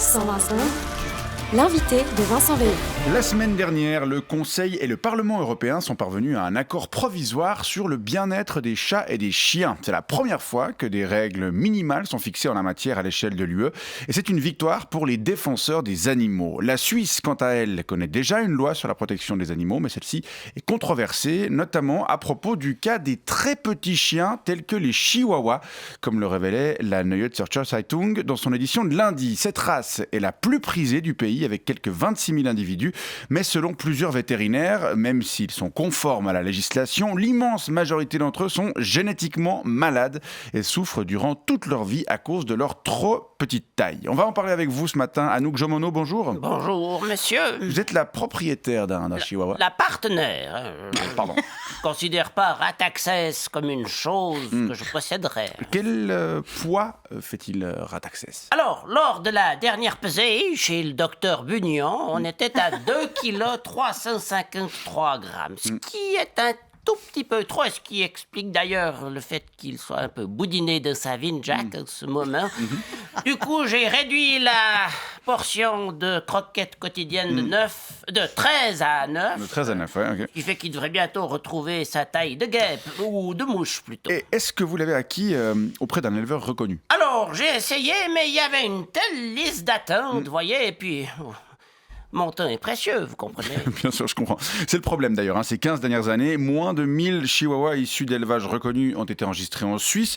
120 secondes. L'invité de Vincent Veilleux. La semaine dernière, le Conseil et le Parlement européen sont parvenus à un accord provisoire sur le bien-être des chats et des chiens. C'est la première fois que des règles minimales sont fixées en la matière à l'échelle de l'UE. Et c'est une victoire pour les défenseurs des animaux. La Suisse, quant à elle, connaît déjà une loi sur la protection des animaux, mais celle-ci est controversée, notamment à propos du cas des très petits chiens tels que les chihuahuas, comme le révélait la Neue Zürcher Zeitung dans son édition de lundi. Cette race est la plus prisée du pays, avec quelques 26 000 individus, mais selon plusieurs vétérinaires, même s'ils sont conformes à la législation, l'immense majorité d'entre eux sont génétiquement malades et souffrent durant toute leur vie à cause de leur trop petite taille. On va en parler avec vous ce matin. Anouk Jomono, bonjour. Bonjour, monsieur. Vous êtes la propriétaire d'un chihuahua. La partenaire. Pardon. Je ne considère pas Rataxès comme une chose que je posséderais. Quel poids fait-il Rataxès ? Alors, lors de la dernière pesée, chez le docteur Bunion, on était à 2 kg 353 grammes, ce qui est un tout petit peu trop, ce qui explique d'ailleurs le fait qu'il soit un peu boudiné de sa vie, Jack, en ce moment. Du coup, j'ai réduit la portion de croquettes quotidiennes de 13 à 9. De 13 à 9, ouais, ok. Ce qui fait qu'il devrait bientôt retrouver sa taille de guêpe, ou de mouche plutôt. Et est-ce que vous l'avez acquis auprès d'un éleveur reconnu ? Alors, j'ai essayé, mais il y avait une telle liste d'attente, vous voyez, et puis... Mon temps est précieux, vous comprenez. Bien sûr, je comprends. C'est le problème d'ailleurs. Ces 15 dernières années, moins de 1000 chihuahuas issus d'élevages reconnus ont été enregistrés en Suisse.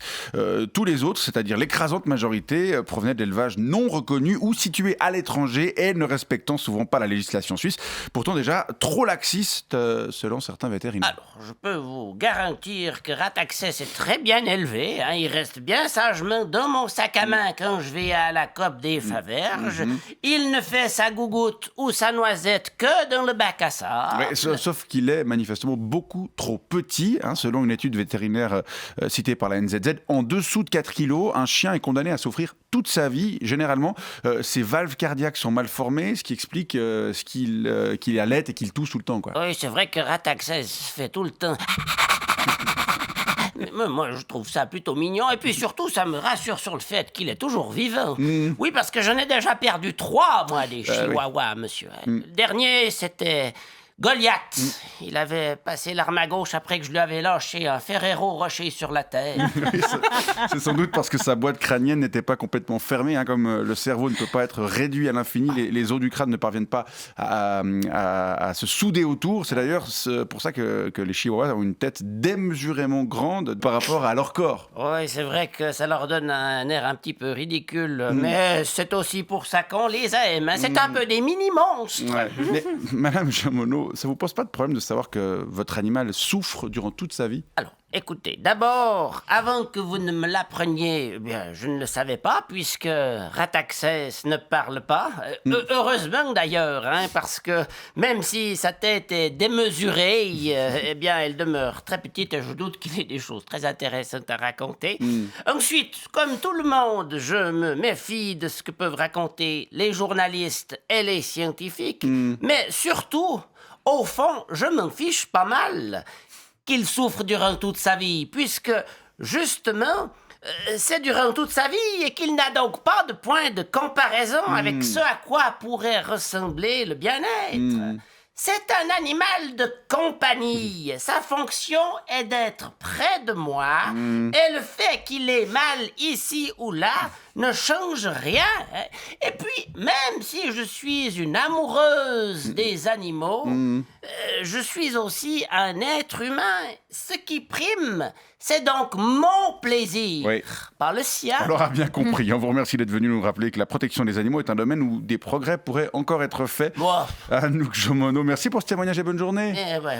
Tous les autres, c'est-à-dire l'écrasante majorité, provenaient d'élevages non reconnus ou situés à l'étranger et ne respectant souvent pas la législation suisse. Pourtant déjà trop laxiste selon certains vétérinaires. Alors, je peux vous garantir que Rataxès est très bien élevé. Il reste bien sagement dans mon sac à main quand je vais à la COP des Faverges. Il ne fait sa gougoute ou sa noisette que dans le bac à sable. Ouais, sauf qu'il est manifestement beaucoup trop petit. Selon une étude vétérinaire citée par la NZZ, en dessous de 4 kilos, un chien est condamné à souffrir toute sa vie. Généralement, ses valves cardiaques sont mal formées, ce qui explique qu'il allait et qu'il tousse tout le temps, quoi. Oui, c'est vrai que Rataxès fait tout le temps... Mais moi, je trouve ça plutôt mignon. Et puis surtout, ça me rassure sur le fait qu'il est toujours vivant. Oui, parce que j'en ai déjà perdu 3, moi, des chihuahuas, monsieur. Le dernier, c'était Goliath. Il avait passé l'arme à gauche après que je lui avais lâché un Ferrero Rocher sur la tête. C'est sans doute parce que sa boîte crânienne n'était pas complètement fermée. Comme le cerveau ne peut pas être réduit à l'infini, les os du crâne ne parviennent pas à se souder autour. C'est d'ailleurs pour ça que les chihuahuas ont une tête démesurément grande par rapport à leur corps. Oui, c'est vrai que ça leur donne un air un petit peu ridicule, mais c'est aussi pour ça qu'on les aime. C'est un peu des mini-monstres. Ouais. Mais, Madame Jomono, ça vous pose pas de problème de savoir que votre animal souffre durant toute sa vie ? Alors, écoutez, d'abord, avant que vous ne me l'appreniez, je ne le savais pas, puisque Rataxès ne parle pas. Heureusement d'ailleurs, parce que même si sa tête est démesurée, elle demeure très petite et je doute qu'il ait des choses très intéressantes à raconter. Ensuite, comme tout le monde, je me méfie de ce que peuvent raconter les journalistes et les scientifiques, mais surtout... Au fond, je m'en fiche pas mal qu'il souffre durant toute sa vie, puisque, justement, c'est durant toute sa vie et qu'il n'a donc pas de point de comparaison avec ce à quoi pourrait ressembler le bien-être. C'est un animal de compagnie. Sa fonction est d'être près de moi et le fait qu'il ait mal ici ou là ne change rien. Et puis, même si je suis une amoureuse des animaux, je suis aussi un être humain. Ce qui prime, c'est donc mon plaisir, pas le sien. On l'aura bien compris. On vous remercie d'être venu nous rappeler que la protection des animaux est un domaine où des progrès pourraient encore être faits. Anouk Jomono, merci pour ce témoignage et bonne journée. Ouais.